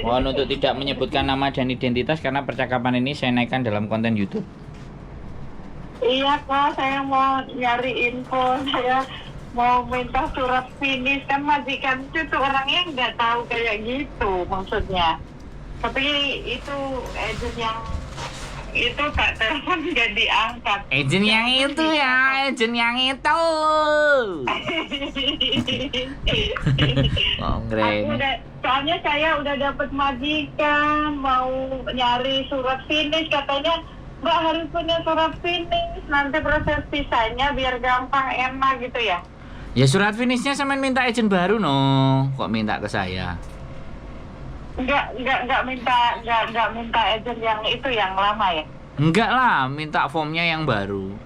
Mohon untuk tidak menyebutkan nama dan identitas karena percakapan ini saya naikkan dalam konten YouTube. Iya kak, saya mau nyari info, saya mau minta surat finish, kan majikan itu orangnya nggak tahu kayak gitu maksudnya. Tapi itu agent yang itu tak telepon nggak diangkat. Agent yang itu ya, agent yang itu. Soalnya saya udah dapat majikan, mau nyari surat finish, katanya Mbak harus punya surat finish, nanti proses pisahnya biar gampang enak gitu ya. Ya surat finishnya sama minta agent baru no, kok minta ke saya? Enggak minta agent yang itu yang lama ya? Enggak lah, minta formnya yang baru.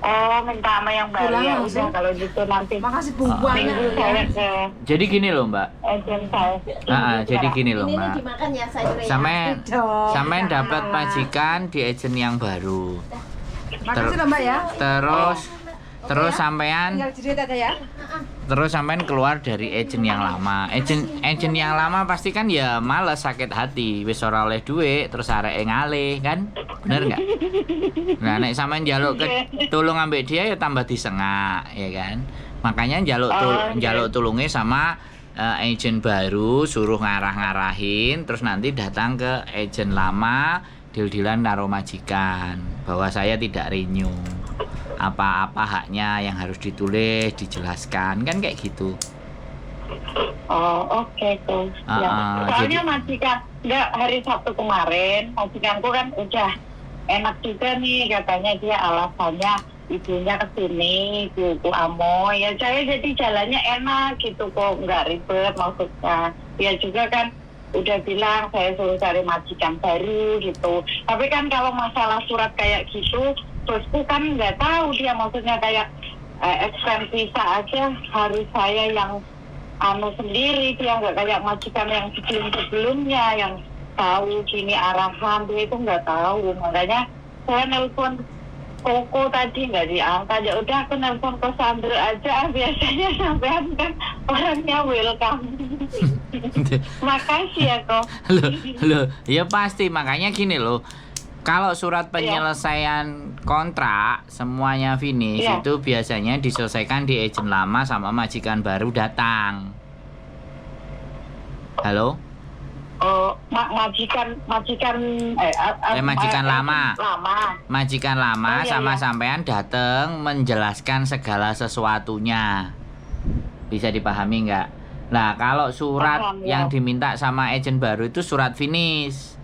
Oh, minta sama yang baru ya. Udah kalau gitu nanti. Makasih Bu banyak Saya ke Jadi gini loh Mbak. agent saya. Jadi gini loh ini Mbak. dimakan ya sayurnya. Sampai dapat majikan di agent yang baru. Makasih loh Mbak ya. Terus sampean Tinggal jeda aja ya. keluar dari agent yang lama. Agent yang lama pasti kan ya males, sakit hati, wis ora oleh duit, terus areke ngalih kan? Bener enggak? Nah, nek sampean njaluk tolong ambek dia ya tambah disengak, ya kan? Makanya njaluk tulunge sama agent baru, suruh ngarah-ngarahin, terus nanti datang ke agent lama, deal-dealan karo majikan bahwa saya tidak renew. Apa-apa haknya yang harus ditulis, dijelaskan, kan kayak gitu. Oh, oke tuh. Soalnya majikan, enggak, hari Sabtu kemarin majikanku kan udah enak juga nih, katanya dia alasannya ibunya kesini, ibu Amoy. Ya saya jadi jalannya enak gitu kok, nggak ribet maksudnya. Dia juga kan udah bilang saya suruh cari majikan baru gitu. Tapi kan kalau masalah surat kayak gitu, bosku kan nggak tahu dia maksudnya kayak extend visa aja harus saya yang sendiri, dia nggak kayak majikan yang sebelumnya yang tahu gini arahan, dia itu nggak tahu. Makanya saya nelpon Koko tadi nggak diangkat, ya udah aku nelpon ke Sandra aja, biasanya sampean kan orangnya welcome. Makasih ya kok. Loh, ya pasti, makanya gini loh. Kalau surat penyelesaian kontrak semuanya finish itu biasanya diselesaikan di agent lama sama majikan baru datang. Halo? Oh, majikan lama. Majikan lama sama iya. sampean datang menjelaskan segala sesuatunya. Bisa dipahami nggak? Nah, kalau surat yang diminta sama agent baru itu surat finish.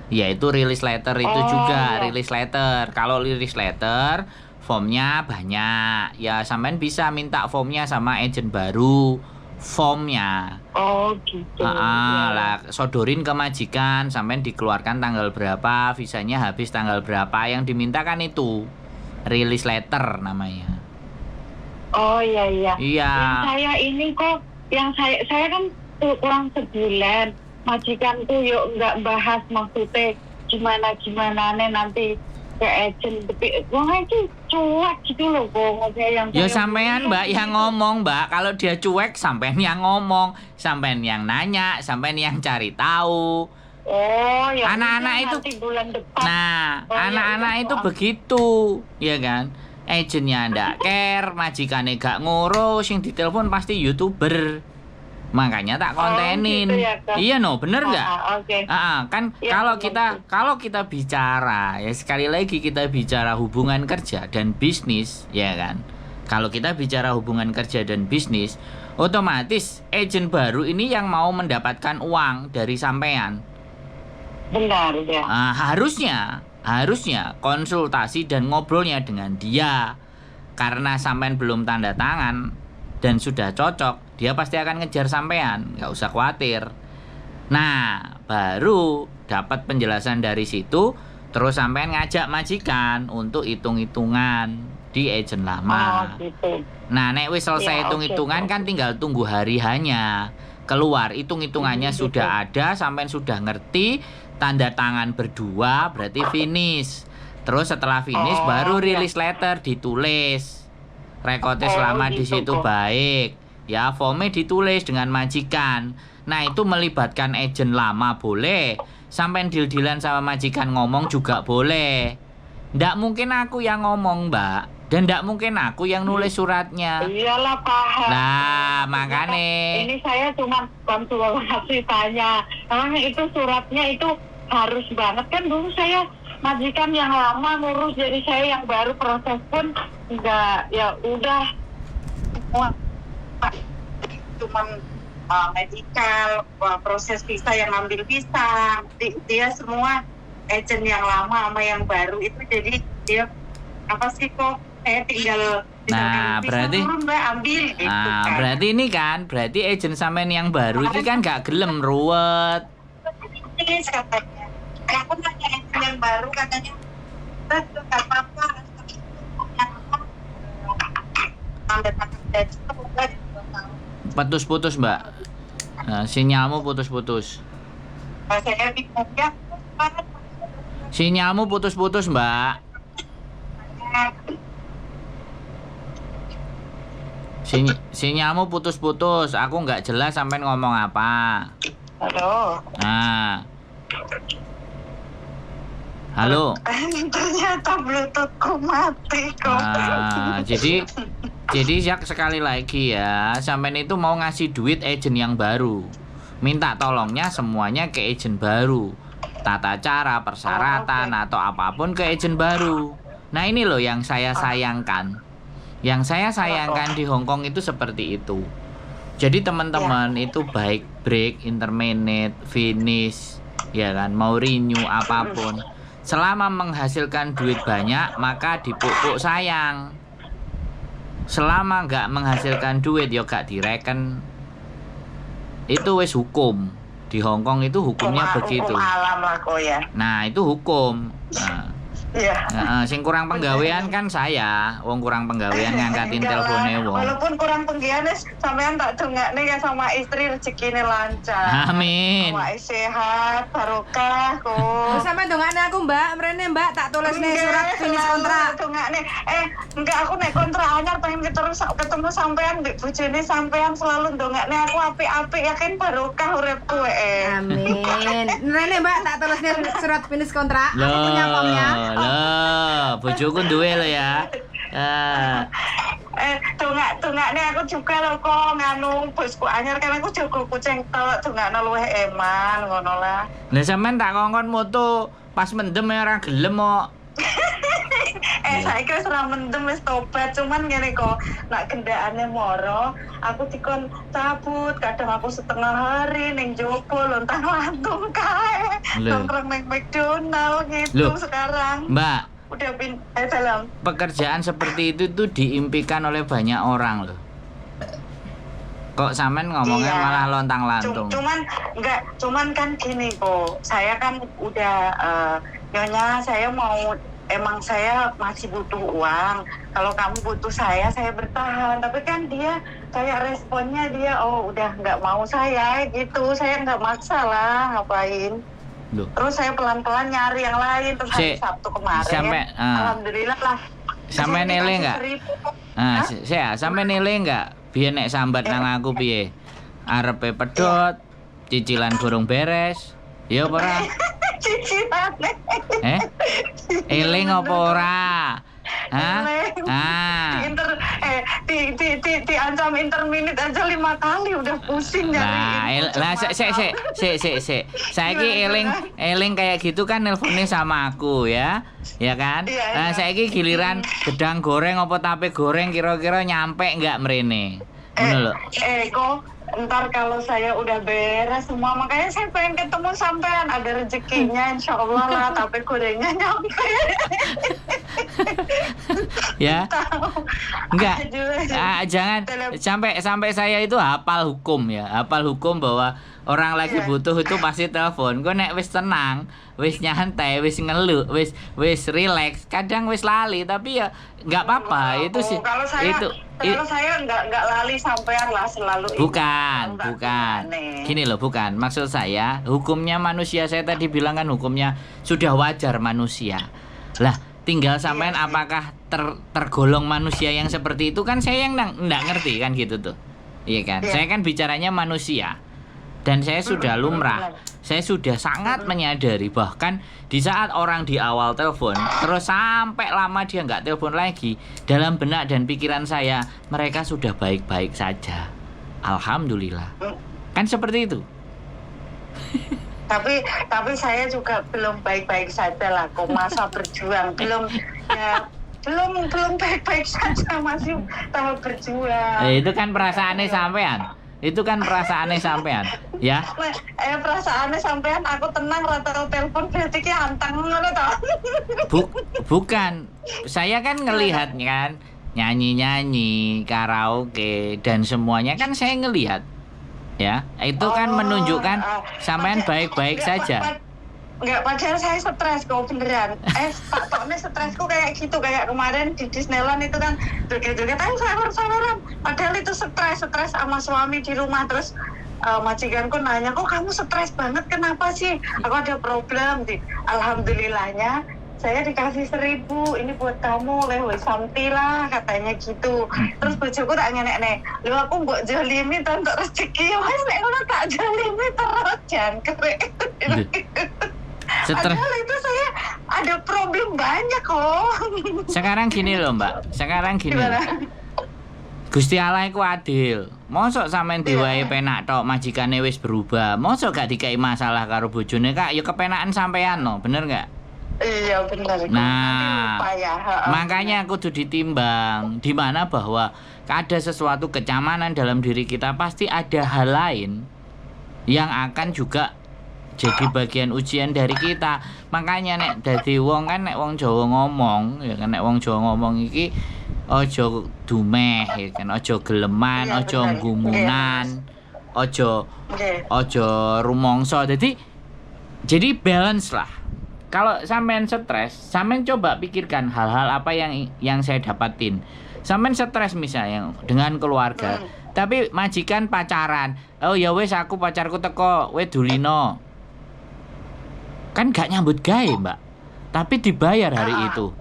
Yaitu release letter itu juga, release letter. Kalau release letter, formnya banyak. Ya, sampean bisa minta formnya sama agent baru. Formnya. Oh, gitu. Lah, sodorin ke majikan, sampean dikeluarkan tanggal berapa, visanya habis tanggal berapa. Yang diminta kan itu release letter namanya. Oh iya. Iya. Yang saya ini kok, yang saya kan kurang sebulan. Majikanku yuk nggak bahas maksudnya gimana nih nanti ke agent, wong itu cuek gitu loh kok yang ya sampean Mbak yang ngomong Mbak, kalau dia cuek sampean yang ngomong, sampean yang nanya, sampean yang cari tahu. Oh ya, anak-anak itu bulan depan. Nah, anak-anak itu begitu, ya kan? Agentnya ndak care, majikannya gak ngurus, yang ditelepon pasti YouTuber. Makanya tak kontenin. Gitu ya, iya no, bener nggak? Okay. Kan ya, kalau kita bicara, ya sekali lagi kita bicara hubungan kerja dan bisnis, ya kan? Kalau kita bicara hubungan kerja dan bisnis, otomatis agent baru ini yang mau mendapatkan uang dari sampean. Benar ya. Harusnya konsultasi dan ngobrolnya dengan dia. Karena sampean belum tanda tangan dan sudah cocok, dia pasti akan ngejar sampean, nggak usah khawatir. Nah, baru dapat penjelasan dari situ, terus sampean ngajak majikan untuk hitung-hitungan di agent lama. Gitu. Nah, nek wis selesai hitung-hitungan kan tinggal tunggu hari hanya keluar hitung-hitungannya sudah ada, sampean sudah ngerti, tanda tangan berdua berarti finish. Terus setelah finish baru release letter ditulis. Rekodnya selama di situ baik. ya form-nya ditulis dengan majikan. Nah itu melibatkan agent lama boleh, sampai deal-dealan sama majikan ngomong juga boleh. Nggak mungkin aku yang ngomong Mbak, dan nggak mungkin aku yang nulis suratnya. Iyalah paham. Nah makanya ini saya cuma konsultasi tanya, memang itu suratnya itu harus banget kan, dulu saya majikan yang lama ngurus, jadi saya yang baru proses pun enggak, ya udah semua cuman medical, proses visa yang ngambil visa, dia semua agent yang lama sama yang baru itu, jadi dia apa sih kok saya tinggal nah berarti turun, Mbak, ambil gitu kan. Berarti ini kan berarti agent sampean yang baru ini kan gak gelem ruwet. Ini katanya aku nanya agent yang baru, katanya gak apa-apa Putus-putus Mbak. Sinyalmu putus-putus. Saya bingung ya. Sinyalmu putus-putus Mbak. Sinyalmu putus-putus. Aku nggak jelas sampai ngomong apa. Halo. Nah. Halo. Ternyata Bluetoothku mati kok. Jadi sekali lagi ya, sampean itu mau ngasih duit agent yang baru. Minta tolongnya semuanya ke agent baru. Tata cara, persyaratan atau apapun ke agent baru. Nah, ini loh yang saya sayangkan. Yang saya sayangkan di Hong Kong itu seperti itu. Jadi teman-teman itu baik break, interminate, finish, ya kan, mau renew apapun. Selama menghasilkan duit banyak, maka dipupuk sayang. Selama nggak menghasilkan duit, ya gak direken. Itu wes hukum. Di Hong Kong itu hukumnya begitu. Hukum alam lah kok ya. Nah, itu hukum. Nah, sing kurang penggawean kan saya, wong kurang penggawean ngangkatin teleponnya wong. Walaupun kurang penggawean sampean tak dongakne ya sama istri rezekine lancar. Amin. Awake sehat, barokah kok. Sampean dongakne aku Mbak, mrene Mbak tak tulisne surat finish kontrak. Dongakne. Enggak, aku nek kontrak anyar pengen ketemu sampean mbek bojone sampean, selalu dongakne aku apik-apik, yakin barokah uripku Amin. Mrene Mbak tak tulisne surat finish kontrak. Aku punya formnya. Bojoku duwe lho ya. Dongakne aku juga lho kok nganu bosku anyar, kan aku jago kucing tok, dongakno luwih eman ngono lah. Lah sampean tak kongkon moto pas mendem ora gelem kok. Saiki wis ora mendem, wis tobat, cuman ngene kok, nak gendakane moro, aku dikon cabut, kadang aku setengah hari ning jopo lontang-lantung kae. Nongkrong ning McDonald gitu. Sekarang. Mbak, udah dalam. Pekerjaan seperti itu tuh diimpikan oleh banyak orang loh. Kok sampean ngomongnya malah lontang-lantung. Cuman kan gini kok. Saya kan udah nyonya, saya mau, emang saya masih butuh uang. Kalau kamu butuh saya bertahan. Tapi kan dia kayak responnya dia, oh udah nggak mau saya gitu. Saya nggak maksa lah, ngapain. Loh. Terus saya pelan-pelan nyari yang lain. Terus hari Sabtu kemarin, alhamdulillah lah. Sampai nilai nggak? Sampai nilai nggak? Biar nek sambat nang aku piye? Arepe pedot, cicilan burung beres. Ya apa ora? Cicilane. Eling apa ora? Hah? Diancam interminute aja 5 kali udah pusing nyari. Lah sik. Saiki eling kayak gitu kan nelponnya sama aku ya. Ya kan? Nah, saiki giliran gedang goreng apa tape goreng kira-kira nyampe enggak mrene? Ngono lho. Kok ntar kalau saya udah beres semua, makanya saya pengen ketemu sampean, ada rezekinya insyaallah lah tape gorengnya nyampe. Ya. Enggak. Jangan sampai saya itu hafal hukum ya. Hafal hukum bahwa orang lagi butuh itu pasti telepon. Gue nek wis tenang, wis nyantai, wis ngeluh, wis relax, kadang wis lali, tapi ya enggak apa-apa. Itu sih kalau saya enggak lali sampean lah, selalu bukan. Gini loh, bukan. Maksud saya, hukumnya manusia, saya tadi bilang kan hukumnya sudah wajar manusia. Lah, tinggal sampean apakah tergolong manusia yang seperti itu kan saya yang enggak ngerti kan gitu tuh. Iya kan? Saya kan bicaranya manusia. Dan saya sudah lumrah. Saya sudah sangat menyadari bahkan di saat orang di awal telepon terus sampai lama dia nggak telepon lagi, dalam benak dan pikiran saya mereka sudah baik-baik saja. Alhamdulillah. Kan seperti itu. Tapi saya juga belum baik-baik saja lah kok, masa berjuang belum baik-baik saja, masih tahap berjuang. Itu kan perasaannya sampean. Itu kan perasaannya sampean, ya. Perasaannya sampean aku tenang rata-rata telepon berarti ki anteng ngono to. Bukan. Saya kan ngelihat kan nyanyi-nyanyi, karaoke dan semuanya kan saya ngelihat. Ya, itu kan menunjukkan sampean baik-baik saja. Enggak, padahal saya stres kok beneran. Takutnya stresku kayak gitu, kayak kemarin di Disneyland itu kan joget-joget ayo sahur-sahuran. Padahal itu stres sama suami di rumah. Terus majikanku nanya, kok kamu stres banget, kenapa sih? Aku ada problem. Alhamdulillahnya saya dikasih 1.000, ini buat kamu, oleh Santi lah katanya gitu. Terus bojoku tak ngenek-nek, lu aku mbok jolimi to untuk rezeki, wes nek ngono tak jolimi terus jangkrik. Padahal itu saya ada problem banyak kok. Sekarang gini loh Mbak, Gusti Allah iku adil. Mosok sampean diwae penak tok majikane wis berubah. Mosok gak dikai masalah karo bojone Kak, ya kepenakan sampean no, bener gak? Iya bener. Nah, makanya kudu ditimbang di mana bahwa ada sesuatu kenyamanan dalam diri kita, pasti ada hal lain yang akan juga jadi bagian ujian dari kita. Makanya nek dadi wong kan, nek wong Jawa ngomong ya kan, nek wong Jawa ngomong iki ojo dumeh ya kan, ojo geleman, ojo gumunan, ojo rumongso. Jadi balance lah. Kalau sampean stres, sampean coba pikirkan hal-hal apa yang saya dapatin. Sampean stres misalnya dengan keluarga, tapi majikan pacaran. Oh ya wes aku pacarku teko, we dulino. Kan gak nyambut gawe Mbak, tapi dibayar hari itu.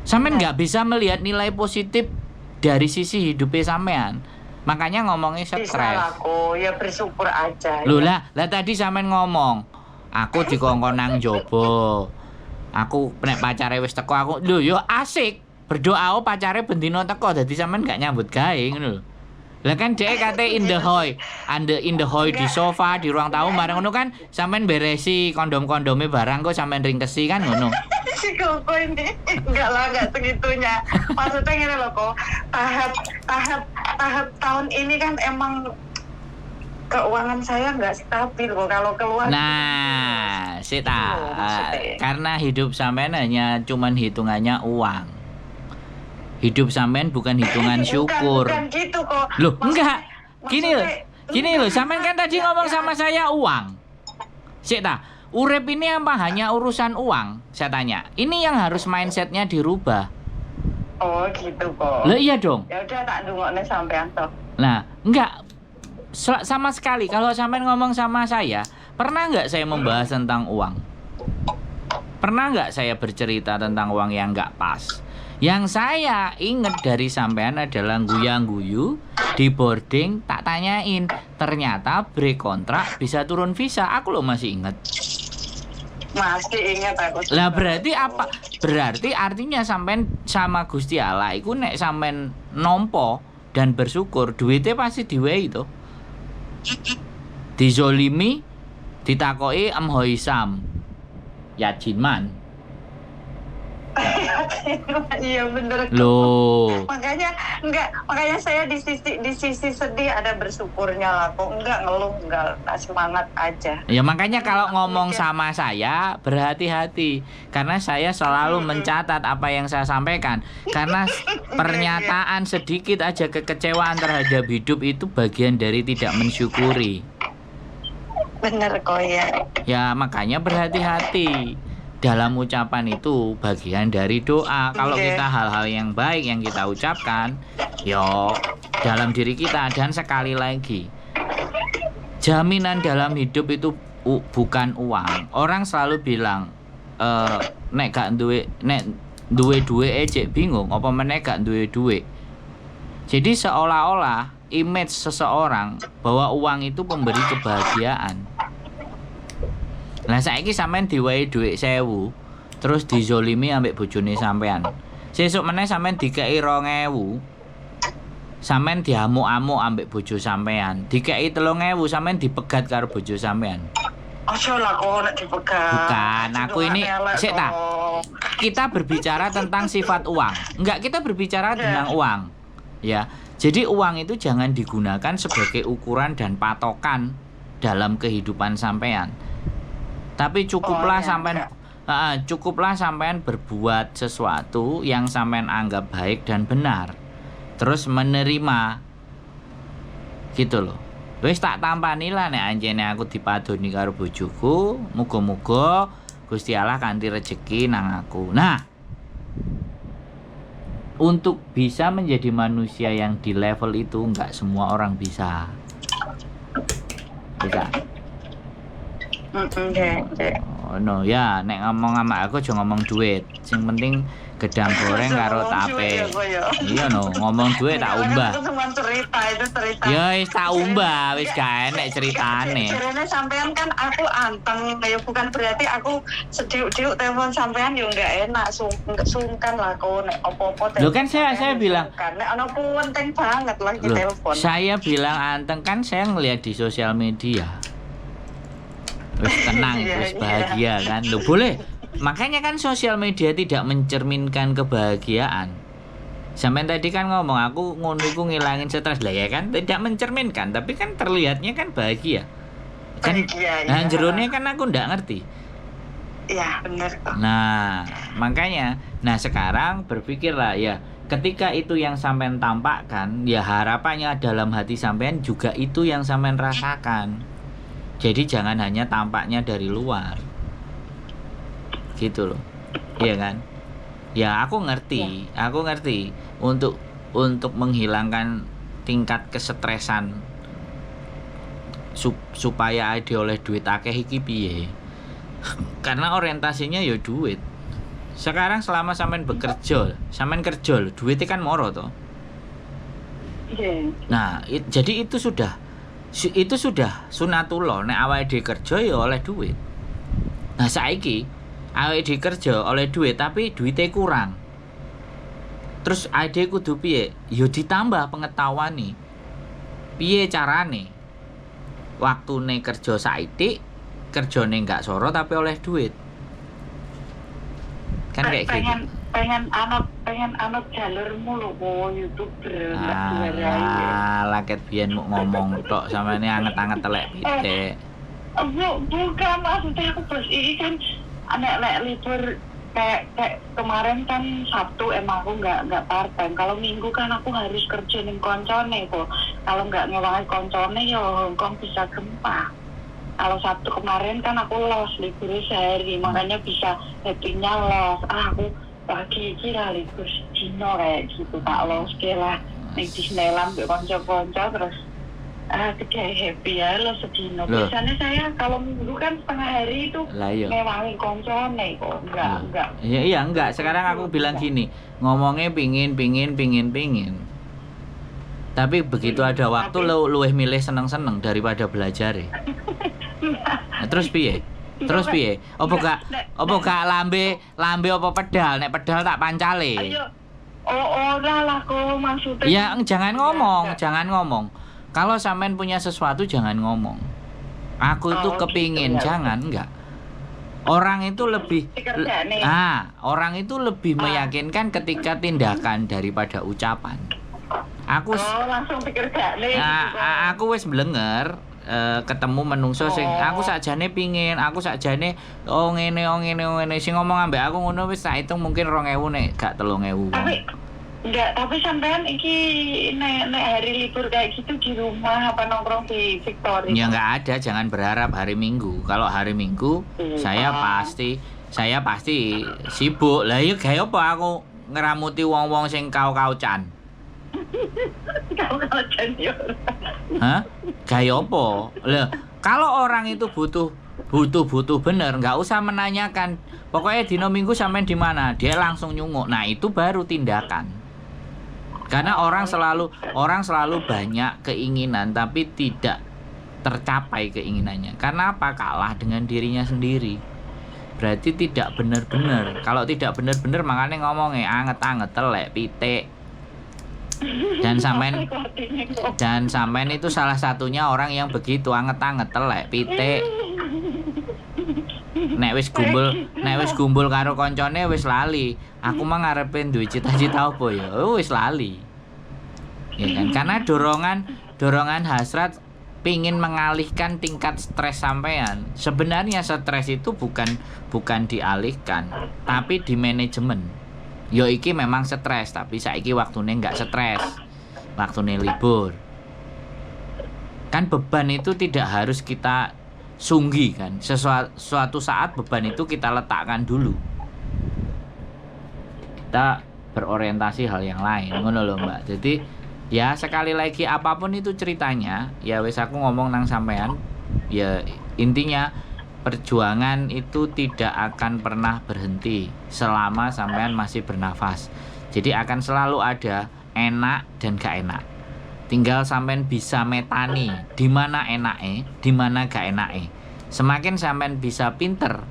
Sampean gak bisa melihat nilai positif dari sisi hidupnya sampean. Makanya ngomongnya stres. Aku ya bersyukur aja. Loh lah tadi sampean ngomong, aku dikongkon nang jobo. Aku nek pacare wis teko aku, lho yo asik. Berdoa pacare bendino teko, dadi sampean gak nyambut gawe ngono lho. Lah kan dhek kate in the hoy di sofa di ruang tamu bareng ngono kan, sampean beresi kondom-kondome barang kok sampean ringkesi kan ngono. Si Koko ini enggak segitunya. Maksudnya ngene lho kok, tahap tahun ini kan emang keuangan saya nggak stabil kok kalau keluar. Nah, karena hidup sampean hanya cuman hitungannya uang. Hidup sampean bukan hitungan syukur. Bukan gitu kok. Loh, enggak. Gini loh, sampean kan tadi ngomong sama saya uang. Urip ini apa hanya urusan uang? Saya tanya. Ini yang harus mindsetnya dirubah. Oh, gitu kok. Lah iya dong. Ya udah tak ndungokne sampean toh. Nah, enggak sama sekali. Kalau sampean ngomong sama saya, pernah enggak saya membahas tentang uang? Pernah enggak saya bercerita tentang uang yang enggak pas? Yang saya ingat dari sampean adalah guyang-guyu di boarding, tak tanyain, ternyata break kontrak bisa turun visa. Aku loh masih ingat. Masih ingat aku. Lah berarti apa? Berarti artinya sampean sama Gusti Allah iku nek sampean nompo dan bersyukur, duitnya pasti diwehi to. Dizolimi, ditakoki Hoisam. Yajinman. Iya bener. Loh. Makanya saya di sisi sedih ada bersyukurnya lah kok, enggak ngeluh, enggak semangat aja. Ya makanya kalau ngomong sama saya berhati-hati karena saya selalu mencatat apa yang saya sampaikan, karena pernyataan sedikit aja kekecewaan terhadap hidup itu bagian dari tidak mensyukuri. Bener kok ya. Ya makanya berhati-hati. Dalam ucapan itu bagian dari doa. Kalau kita hal-hal yang baik yang kita ucapkan, yo dalam diri kita. Dan sekali lagi, jaminan dalam hidup itu bukan uang. Orang selalu bilang, nek gak duwe ejek bingung, apa meneh gak duwe duit. Jadi seolah-olah image seseorang bahwa uang itu pemberi kebahagiaan. Lah saiki sampean diwehi dhuwit 1000, terus dizolimi ambek bojone sampean. Sesuk meneh sampean dikeki 2000, sampean diamuk-amuk ambek bojo sampean. Dikeki 3000, sampean dipegat karo bojo sampean. Ojo lah kok nek dipegat. Bukan, aku ini sik ta. Kita berbicara tentang sifat uang. Enggak, kita berbicara tentang uang. Ya. Jadi uang itu jangan digunakan sebagai ukuran dan patokan dalam kehidupan sampean. Tapi cukuplah sampean berbuat sesuatu yang sampean anggap baik dan benar. Terus menerima. Gitu loh. Wis tak tampani lah nek anjene aku dipadoni karo bojoku, muga-muga Gusti Allah kanthi rejeki nang aku. Nah, untuk bisa menjadi manusia yang di level itu enggak semua orang bisa. Bisa. Oh, no ya, nek ngomong sama aku aja ngomong duit. Sing penting gedang goreng karo tape. Iya no, ngomong duit tak umbah. Itu cuma cerita. Ya wis tak umbah, wis gak enek ceritane. Jarene sampean kan aku anteng, ya bukan berarti aku sedih-sedih telepon sampean yo enggak enak, sungkan lah kok nek opo-opo. Loh kan saya bilang nek ono penting banget lah di telepon. Saya bilang anteng kan saya ngelihat di sosial media. Wis tenang, wis bahagia kan. Loh boleh. Makanya kan sosial media tidak mencerminkan kebahagiaan. Sampai tadi kan ngomong aku ngono iku ngilangin stres lah ya kan, tidak mencerminkan, tapi kan terlihatnya kan bahagia. Kan nah jerone kan aku ndak ngerti. Iya, benar. Nah, makanya sekarang berpikirlah ya, ketika itu yang sampean tampakkan, ya harapannya dalam hati sampean juga itu yang sampean rasakan. Jadi jangan hanya tampaknya dari luar. Gitu loh. Iya kan? Ya aku ngerti untuk menghilangkan tingkat kesetresan supaya ade oleh duit akeh iki piye. Karena orientasinya ya duit. Sekarang selama sampean bekerja, sampean kerja lho, duitnya kan moro to. Nah, jadi itu sudah sunatullah nek awake dhewe kerja ya oleh duit. Nah saiki awake dhewe kerja oleh duit tapi duitnya kurang. Terus awake kudu piye? Ya ditambah pengetahuan nih. Piye carane? Waktune kerja saithik, kerjane enggak soro tapi oleh duit. Kan kayak gitu. pengen anut jalurmu lho kok YouTuber laket biyen mau ngomong tok sampeyan anget-anget telek pitik. Bukan maksudnya aku bos ini kan anak libur kayak kemarin kan Sabtu emang aku nggak part-time. Kalau Minggu kan aku harus kerja ning koncone kok. Kalau nggak ngewangi koncone ya Hongkong bisa gempa. Kalau Sabtu kemarin kan aku los libur sehari, makanya bisa happy-nya los. Aku pagi kira libur sedino kayak gitu tak los lah ning Disneyland mbek kanca-kanca terus kayak happy ya lo sedino. Biasanya saya kalau Minggu kan setengah hari itu ngewangi koncone kok. Enggak. Iya enggak. Sekarang aku bilang gini, ngomongnya pingin. Tapi begitu ada waktu luwih milih seneng-seneng daripada belajar. Nah, terus piye? Apa gak lambe apa pedal? Nek pedal tak pancale. Ayo. Ora lah kok maksudnya. Ya jangan ngomong. Kalau sampean punya sesuatu jangan ngomong. Aku itu kepingin, gitu, jangan enggak. Orang itu lebih meyakinkan ketika tindakan daripada ucapan. Aku langsung pikir gak nih. Aku wis mblenger ketemu menungso sing aku sakjane pingin, aku sakjane ngene sing ngomong ambek aku ngono wis tak hitung mungkin 2000 nek gak 3000. Tapi sampean iki nek hari libur kayak gitu di rumah apa nongkrong di Victoria? Ya enggak ada, jangan berharap hari Minggu. Kalau hari Minggu saya pasti sibuk. Lah ya gawe apa aku ngeramuti wong-wong sing kau-kaucan. Kau-kaucan yo. Hah? Gawe apa? Lah, kalau orang itu butuh bener, enggak usah menanyakan. Pokoknya dino Minggu sampean di mana? Dia langsung nyunguk. Nah, itu baru tindakan. Karena orang selalu banyak keinginan tapi tidak tercapai keinginannya. Karena apa? Kalah dengan dirinya sendiri. Berarti tidak benar-benar. Kalau tidak benar-benar makanya ngomongnya anget-anget telek pitik. Dan sampean itu salah satunya orang yang begitu anget-anget telek pitik. Nek wis gumbul karo koncone wis lali. Aku mah ngarepe duwe cita-cita apa ya? Wis lali. Ya kan? Karena dorongan hasrat pingin mengalihkan tingkat stres sampean. Sebenarnya stres itu bukan dialihkan, tapi di manajemen. Yo iki memang stres, tapi saiki waktune enggak stres. Waktune libur. Kan beban itu tidak harus kita sunggi kan. Suatu saat beban itu kita letakkan dulu. Kita berorientasi hal yang lain, ngono lho Mbak. Jadi ya sekali lagi apapun itu ceritanya, ya wis aku ngomong nang sampean, ya intinya perjuangan itu tidak akan pernah berhenti selama sampean masih bernafas. Jadi akan selalu ada enak dan gak enak. Tinggal sampean bisa metani di mana enake, di mana gak enake. Semakin sampean bisa pinter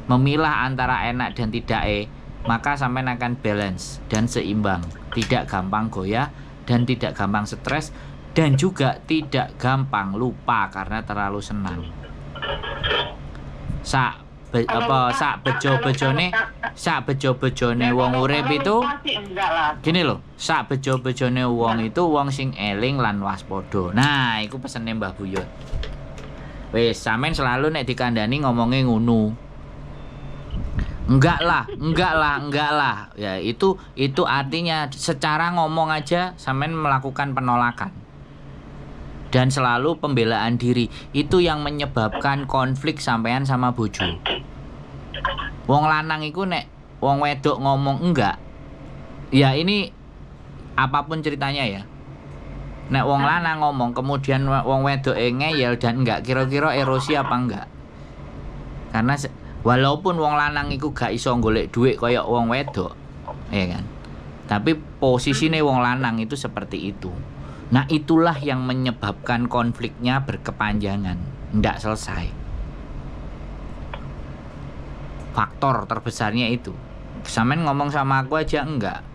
memilah antara enak dan tidak maka sampean akan balance dan seimbang, tidak gampang goyah dan tidak gampang stres dan juga tidak gampang lupa karena terlalu senang. Sak bejo-bejone wong urip itu gini loh, sak bejo-bejone wong itu wong sing eling lan waspada. Nah, iku pesene Mbah Buyut. Wis sampean selalu nek dikandani ngomongnya ngono. Enggak lah. Ya itu artinya secara ngomong aja sampean melakukan penolakan. Dan selalu pembelaan diri itu yang menyebabkan konflik sampean sama bojo. Wong lanang iku nek wong wedok ngomong enggak, ya ini apapun ceritanya ya. Nek wong lanang ngomong kemudian wong wedok ngeyel dan enggak, kira-kira erosi apa enggak? Karena walaupun wong lanang iku gak iso golek duit kaya wong wedok, ya kan? Tapi posisine wong lanang itu seperti itu. Nah itulah yang menyebabkan konfliknya berkepanjangan, ndak selesai. Faktor terbesarnya itu. Sampean ngomong sama aku aja enggak,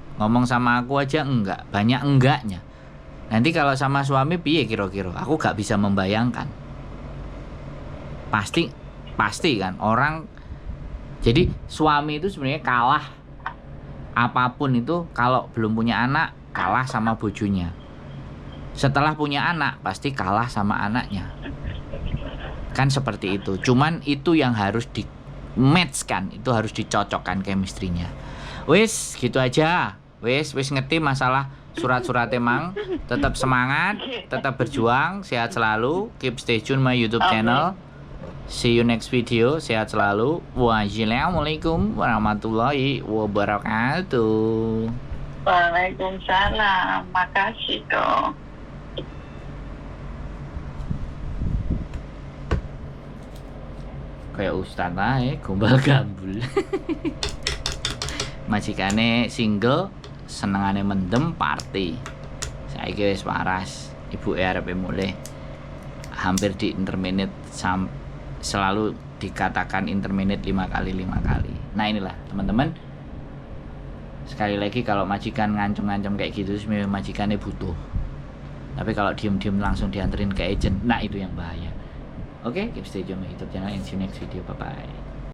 banyak enggaknya. Nanti kalau sama suami piye kira-kira? Aku gak bisa membayangkan. Pasti kan orang. Jadi suami itu sebenarnya kalah apapun itu kalau belum punya anak kalah sama bojonya. Setelah punya anak pasti kalah sama anaknya. Kan seperti itu. Cuman itu yang harus di match kan, itu harus dicocokkan chemistry-nya. Wis gitu aja. Wis ngerti masalah surat-surat emang. Tetap semangat, tetap berjuang, sehat selalu, keep stay tune my YouTube channel. See you next video, sehat selalu. Wassalamualaikum warahmatullahi wabarakatuh. Waalaikumsalam, makasih dong. Kayak ustaz ae gombal gambul. Majikane single, senengane mendem party. Saiki wis waras, ibuke arepe mulih. Hampir di interminute selalu dikatakan interminute 5 kali. Nah inilah teman-teman. Sekali lagi kalau majikan ngancam-ngancam kayak gitu sebenarnya majikannya butuh. Tapi kalau diem-diem langsung dianterin ke agent, nah itu yang bahaya. Oke, keep stay tune my YouTube channel and see you next video. Bye bye.